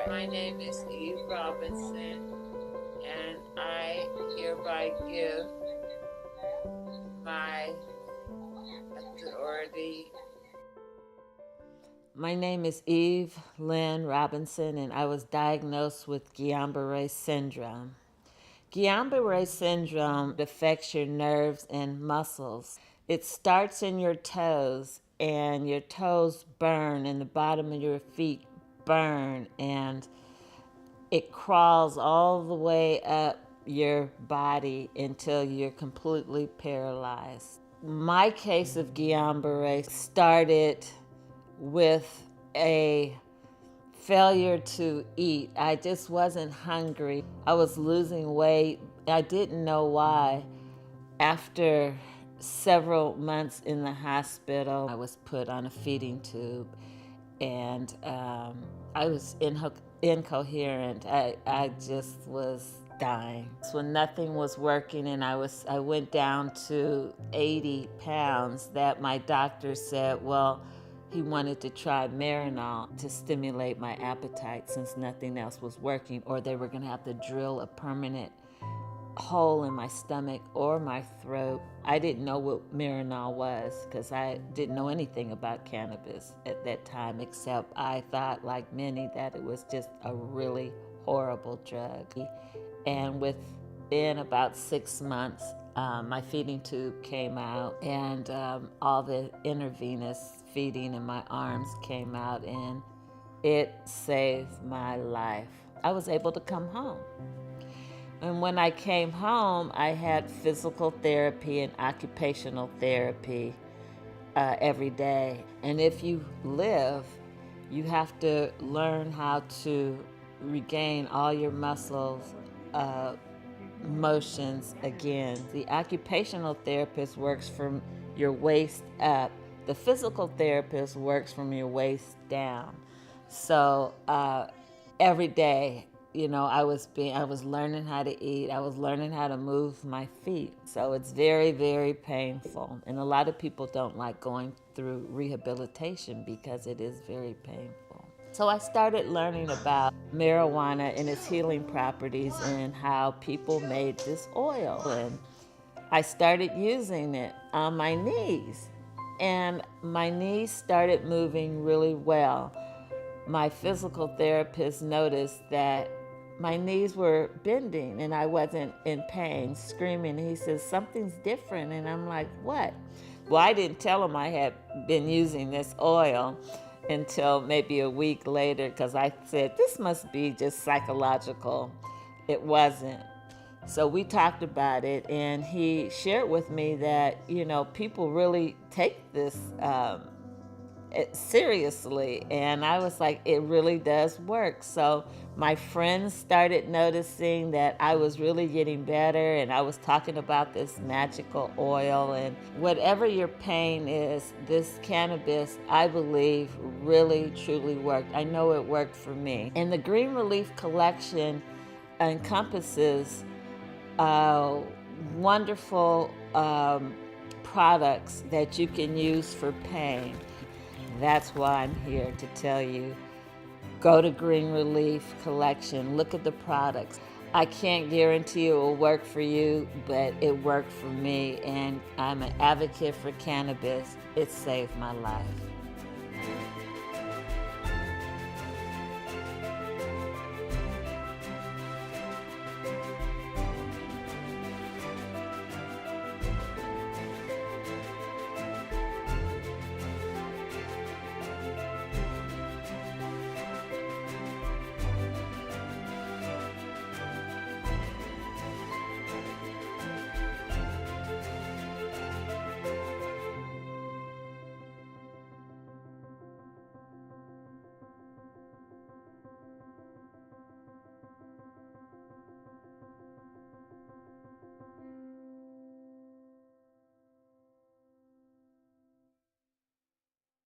My name is Eve Robinson, and I hereby give my authority. My name is Eve Lynn Robinson, and I was diagnosed with Guillain-Barré syndrome. Guillain-Barré syndrome affects your nerves and muscles. It starts in your toes, and your toes burn, and the bottom of your feet burn, and it crawls all the way up your body until you're completely paralyzed. My case of Guillain-Barré started with a failure to eat. I just wasn't hungry. I was losing weight. I didn't know why. After several months in the hospital, I was put on a feeding tube, and I was incoherent. I just was dying. So when nothing was working, and I went down to 80 pounds, that my doctor said, well, he wanted to try Marinol to stimulate my appetite since nothing else was working, or they were going to have to drill a permanent hole in my stomach or my throat. I didn't know what Marinol was because I didn't know anything about cannabis at that time, except I thought, like many, that it was just a really horrible drug. And within about 6 months, my feeding tube came out, and all the intravenous feeding in my arms came out, and it saved my life. I was able to come home. And when I came home, I had physical therapy and occupational therapy every day. And if you live, you have to learn how to regain all your muscles, motions again. The occupational therapist works from your waist up. The physical therapist works from your waist down. So every day, I was learning how to eat. I was learning how to move my feet. So it's very, very painful. And a lot of people don't like going through rehabilitation because it is very painful. So I started learning about marijuana and its healing properties and how people made this oil. And I started using it on my knees. And my knees started moving really well. My physical therapist noticed that my knees were bending and I wasn't in pain, screaming. And he says, something's different. And I'm like, what? Well, I didn't tell him I had been using this oil until maybe a week later, because I said, this must be just psychological. It wasn't. So we talked about it, and he shared with me that, people really take this seriously, and I was like, it really does work. So my friends started noticing that I was really getting better, and I was talking about this magical oil. And whatever your pain is, this cannabis, I believe, really truly worked. I know it worked for me. And the Green Releaf Collection encompasses wonderful products that you can use for pain. That's why I'm here to tell you, go to Green Releaf Collection, look at the products. I can't guarantee it will work for you, but it worked for me, and I'm an advocate for cannabis. It saved my life.